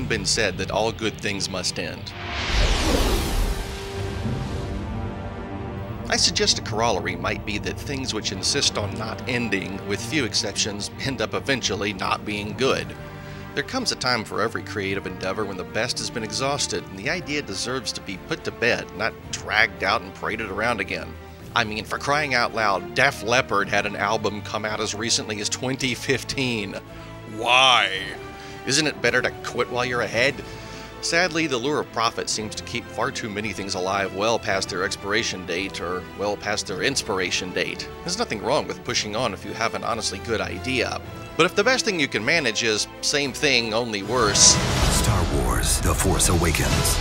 been said that all good things must end. I suggest a corollary might be that things which insist on not ending, with few exceptions, end up eventually not being good. There comes a time for every creative endeavor when the best has been exhausted and the idea deserves to be put to bed, not dragged out and paraded around again. I mean, for crying out loud, Def Leppard had an album come out as recently as 2015. Why? Isn't it better to quit while you're ahead? Sadly, the lure of profit seems to keep far too many things alive well past their expiration date, or well past their inspiration date. There's nothing wrong with pushing on if you have an honestly good idea. But if the best thing you can manage is same thing, only worse... Star Wars: The Force Awakens.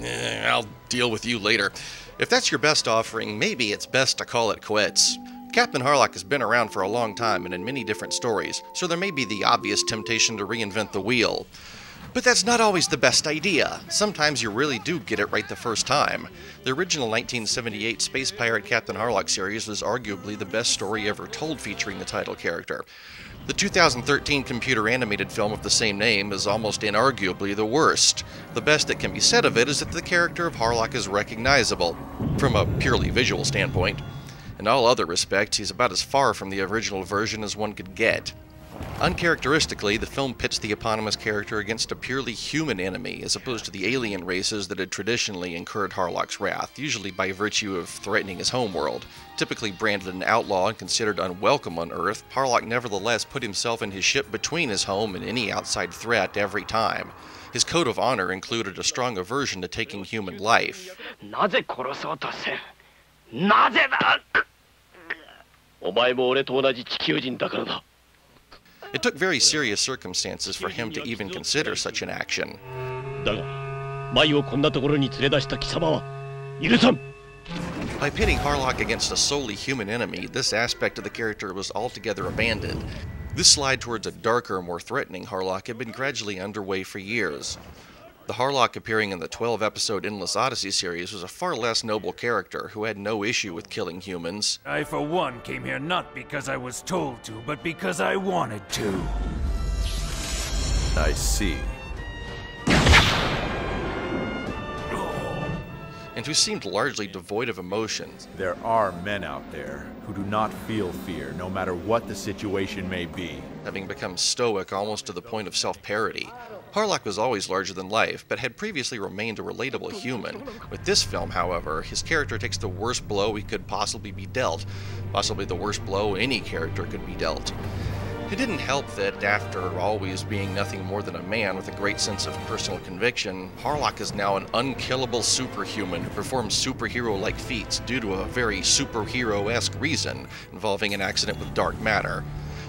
I'll deal with you later. If that's your best offering, maybe it's best to call it quits. Captain Harlock has been around for a long time and in many different stories, so there may be the obvious temptation to reinvent the wheel. But that's not always the best idea. Sometimes you really do get it right the first time. The original 1978 Space Pirate Captain Harlock series was arguably the best story ever told featuring the title character. The 2013 computer-animated film of the same name is almost inarguably the worst. The best that can be said of it is that the character of Harlock is recognizable, from a purely visual standpoint. In all other respects, he's about as far from the original version as one could get. Uncharacteristically, the film pits the eponymous character against a purely human enemy, as opposed to the alien races that had traditionally incurred Harlock's wrath, usually by virtue of threatening his homeworld. Typically branded an outlaw and considered unwelcome on Earth, Harlock nevertheless put himself and his ship between his home and any outside threat every time. His code of honor included a strong aversion to taking human life. It took very serious circumstances for him to even consider such an action. By pitting Harlock against a solely human enemy, this aspect of the character was altogether abandoned. This slide towards a darker, more threatening Harlock had been gradually underway for years. The Harlock appearing in the 12-episode Endless Odyssey series was a far less noble character who had no issue with killing humans. I, for one, came here not because I was told to, but because I wanted to. I see. And who seemed largely devoid of emotions. There are men out there who do not feel fear, no matter what the situation may be. Having become stoic almost to the point of self-parody. Harlock was always larger than life, but had previously remained a relatable human. With this film, however, his character takes the worst blow he could possibly be dealt, possibly the worst blow any character could be dealt. It didn't help that, after always being nothing more than a man with a great sense of personal conviction, Harlock is now an unkillable superhuman who performs superhero-like feats due to a very superhero-esque reason, involving an accident with dark matter.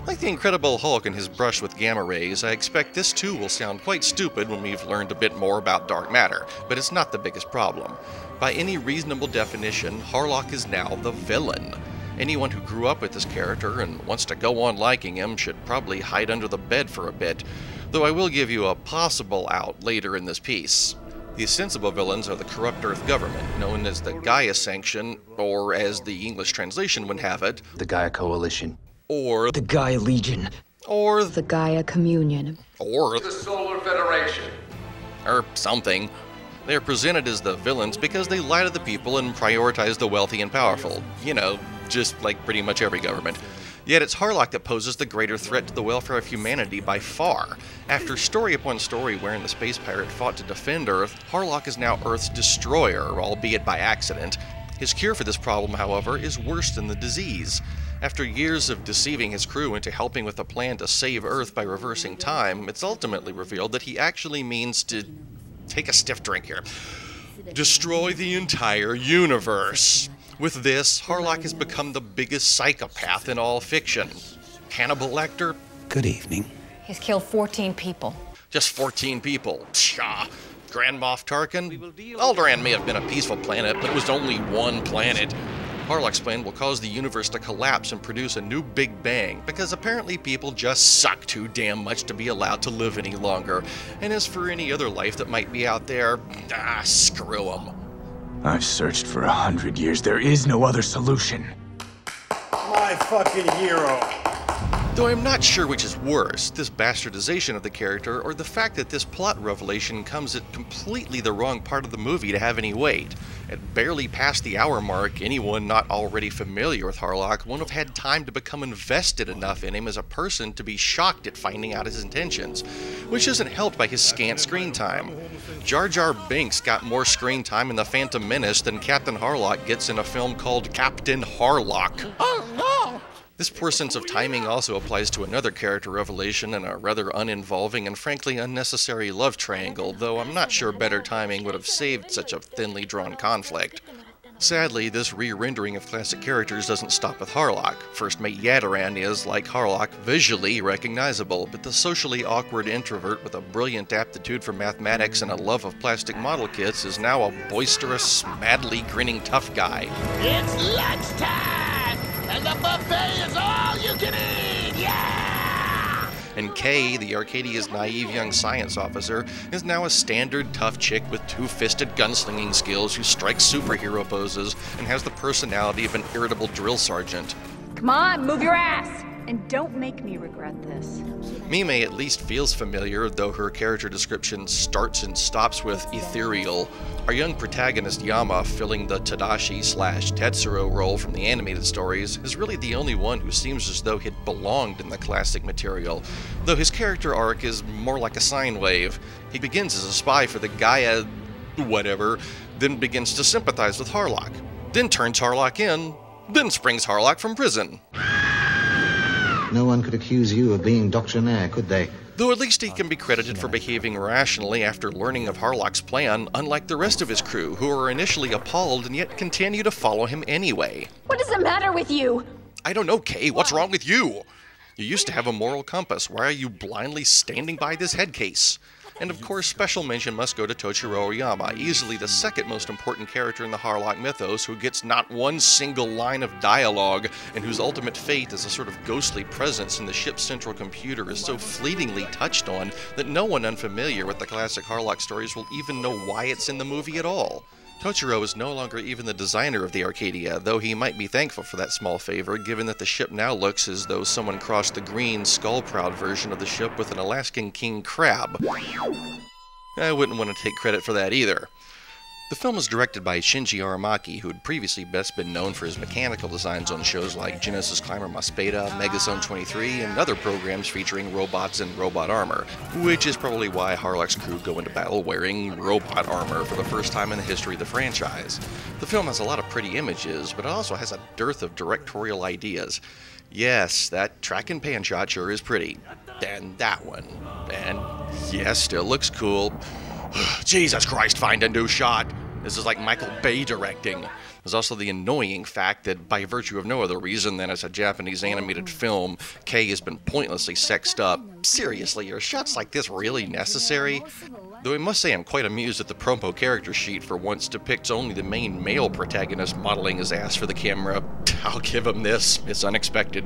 Like the Incredible Hulk and his brush with gamma rays, I expect this too will sound quite stupid when we've learned a bit more about dark matter, but it's not the biggest problem. By any reasonable definition, Harlock is now the villain. Anyone who grew up with this character and wants to go on liking him should probably hide under the bed for a bit, though I will give you a possible out later in this piece. The ostensible villains are the corrupt Earth government, known as the Gaia Sanction, or as the English translation would have it, The Gaia Coalition. Or The Gaia Legion. Or The Gaia Communion. Or The Solar Federation. Or something. They are presented as the villains because they lie to the people and prioritize the wealthy and powerful. You know, just like pretty much every government. Yet it's Harlock that poses the greater threat to the welfare of humanity by far. After story upon story wherein the space pirate fought to defend Earth, Harlock is now Earth's destroyer, albeit by accident. His cure for this problem, however, is worse than the disease. After years of deceiving his crew into helping with a plan to save Earth by reversing time, it's ultimately revealed that he actually means to... take a stiff drink here. Destroy the entire universe. With this, Harlock has become the biggest psychopath in all fiction. Hannibal Lecter? Good evening. He's killed 14 people. Just 14 people. Tcha. Grand Moff Tarkin? Alderaan may have been a peaceful planet, but it was only one planet. Harlock's plan will cause the universe to collapse and produce a new Big Bang, because apparently people just suck too damn much to be allowed to live any longer. And as for any other life that might be out there, screw them. I've searched for 100 years. There is no other solution. My fucking hero. Though I'm not sure which is worse, this bastardization of the character or the fact that this plot revelation comes at completely the wrong part of the movie to have any weight. At barely past the hour mark, anyone not already familiar with Harlock won't have had time to become invested enough in him as a person to be shocked at finding out his intentions, which isn't helped by his scant screen time. Jar Jar Binks got more screen time in The Phantom Menace than Captain Harlock gets in a film called Captain Harlock. Oh no! This poor sense of timing also applies to another character revelation in a rather uninvolving and frankly unnecessary love triangle, though I'm not sure better timing would have saved such a thinly drawn conflict. Sadly, this re-rendering of classic characters doesn't stop with Harlock. First mate Yadaran is, like Harlock, visually recognizable, but the socially awkward introvert with a brilliant aptitude for mathematics and a love of plastic model kits is now a boisterous, madly grinning tough guy. It's lunchtime, and the buffet is all you can eat! Yeah! And Kay, the Arcadia's naive young science officer, is now a standard tough chick with two-fisted gunslinging skills who strikes superhero poses and has the personality of an irritable drill sergeant. Come on, move your ass! And don't make me regret this. Mime at least feels familiar, though her character description starts and stops with ethereal. Our young protagonist Yama, filling the Tadashi/Tetsuro role from the animated stories, is really the only one who seems as though he'd belonged in the classic material, though his character arc is more like a sine wave. He begins as a spy for the Gaia whatever, then begins to sympathize with Harlock, then turns Harlock in, then springs Harlock from prison. No one could accuse you of being doctrinaire, could they? Though at least he can be credited for behaving rationally after learning of Harlock's plan, unlike the rest of his crew, who are initially appalled and yet continue to follow him anyway. What is the matter with you? I don't know, Kay. What's wrong with you? You used to have a moral compass. Why are you blindly standing by this head case? And of course, special mention must go to Tochiro Oyama, easily the second most important character in the Harlock mythos, who gets not one single line of dialogue, and whose ultimate fate as a sort of ghostly presence in the ship's central computer is so fleetingly touched on that no one unfamiliar with the classic Harlock stories will even know why it's in the movie at all. Tochiro is no longer even the designer of the Arcadia, though he might be thankful for that small favor, given that the ship now looks as though someone crossed the green, skull-proud version of the ship with an Alaskan king crab. I wouldn't want to take credit for that either. The film was directed by Shinji Aramaki, who had previously best been known for his mechanical designs on shows like Genesis Climber Maspeda, Megazone 23, and other programs featuring robots and robot armor, which is probably why Harlock's crew go into battle wearing robot armor for the first time in the history of the franchise. The film has a lot of pretty images, but it also has a dearth of directorial ideas. Yes, that track and pan shot sure is pretty. And that one. And yes, still looks cool. Jesus Christ, find a new shot! This is like Michael Bay directing. There's also the annoying fact that, by virtue of no other reason than as a Japanese animated film, Kay has been pointlessly sexed up. Seriously, are shots like this really necessary? Though I must say I'm quite amused that the promo character sheet for once depicts only the main male protagonist modeling his ass for the camera. I'll give him this, it's unexpected.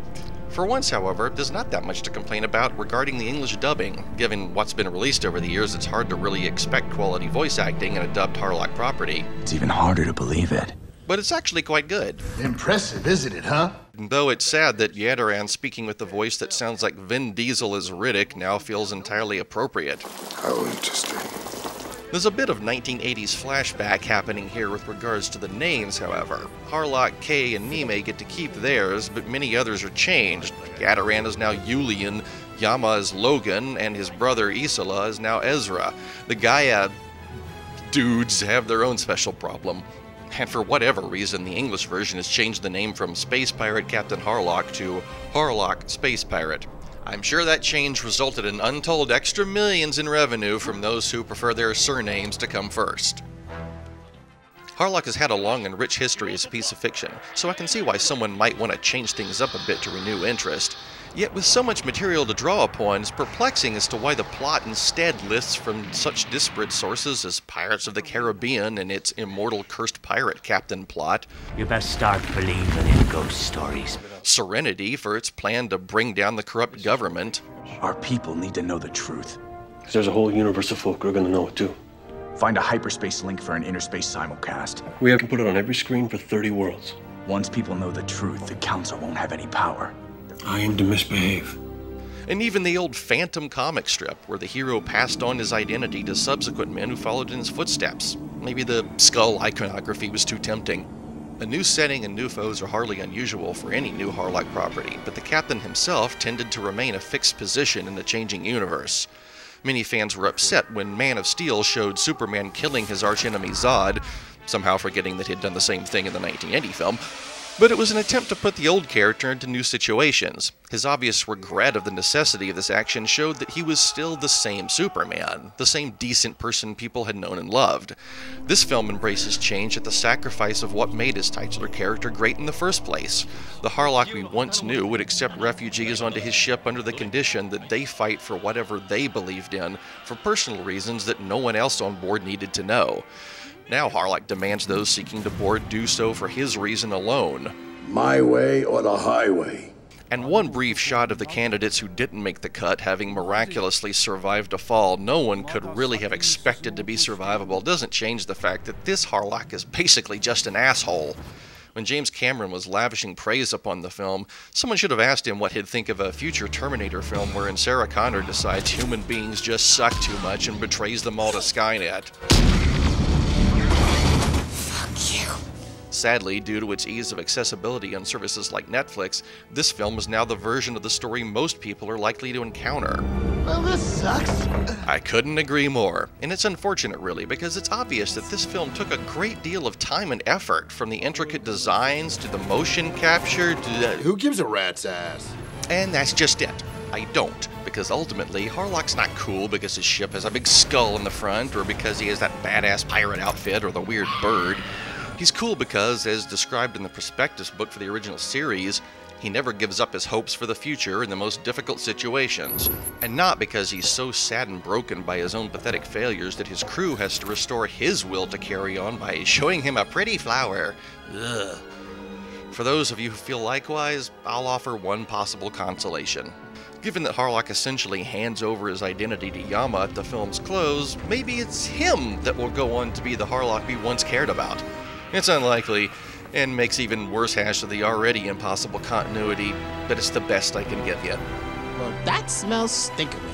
For once, however, there's not that much to complain about regarding the English dubbing. Given what's been released over the years, it's hard to really expect quality voice acting in a dubbed Harlock property. It's even harder to believe it. But it's actually quite good. Impressive, isn't it, huh? Though it's sad that Yadaran speaking with the voice that sounds like Vin Diesel as Riddick now feels entirely appropriate. How interesting. There's a bit of 1980s flashback happening here with regards to the names, however. Harlock, Kay, and Mime get to keep theirs, but many others are changed. Yadaran is now Yulian, Yama is Logan, and his brother Isola is now Ezra. The Gaia dudes have their own special problem. And for whatever reason, the English version has changed the name from Space Pirate Captain Harlock to Harlock Space Pirate. I'm sure that change resulted in untold extra millions in revenue from those who prefer their surnames to come first. Harlock has had a long and rich history as a piece of fiction, so I can see why someone might want to change things up a bit to renew interest. Yet with so much material to draw upon, it's perplexing as to why the plot instead lists from such disparate sources as Pirates of the Caribbean and its immortal cursed pirate captain plot, You best start believing in ghost stories. Serenity for its plan to bring down the corrupt government, Our people need to know the truth. Because there's a whole universe of folk who are going to know it too. Find a hyperspace link for an interspace simulcast. We have to put it on every screen for 30 worlds. Once people know the truth, the Council won't have any power. I aim to misbehave. And even the old Phantom comic strip, where the hero passed on his identity to subsequent men who followed in his footsteps. Maybe the skull iconography was too tempting. A new setting and new foes are hardly unusual for any new Harlock property, but the Captain himself tended to remain a fixed position in the changing universe. Many fans were upset when Man of Steel showed Superman killing his archenemy Zod, somehow forgetting that he'd done the same thing in the 1980 film. But it was an attempt to put the old character into new situations. His obvious regret of the necessity of this action showed that he was still the same Superman, the same decent person people had known and loved. This film embraces change at the sacrifice of what made his titular character great in the first place. The Harlock we once knew would accept refugees onto his ship under the condition that they fight for whatever they believed in, for personal reasons that no one else on board needed to know. Now Harlock demands those seeking to board do so for his reason alone. My way or the highway. And one brief shot of the candidates who didn't make the cut having miraculously survived a fall no one could really have expected to be survivable doesn't change the fact that this Harlock is basically just an asshole. When James Cameron was lavishing praise upon the film, someone should have asked him what he'd think of a future Terminator film wherein Sarah Connor decides human beings just suck too much and betrays them all to Skynet. Sadly, due to its ease of accessibility on services like Netflix, this film is now the version of the story most people are likely to encounter. Well, this sucks. I couldn't agree more, and it's unfortunate really, because it's obvious that this film took a great deal of time and effort, from the intricate designs to the motion capture to the... Who gives a rat's ass? And that's just it. I don't, because ultimately, Harlock's not cool because his ship has a big skull in the front, or because he has that badass pirate outfit or the weird bird. He's cool because, as described in the prospectus book for the original series, he never gives up his hopes for the future in the most difficult situations, and not because he's so sad and broken by his own pathetic failures that his crew has to restore his will to carry on by showing him a pretty flower. Ugh. For those of you who feel likewise, I'll offer one possible consolation. Given that Harlock essentially hands over his identity to Yama at the film's close, maybe it's him that will go on to be the Harlock we once cared about. It's unlikely, and makes even worse hash of the already impossible continuity, but it's the best I can give you. Well, that smells stinkery.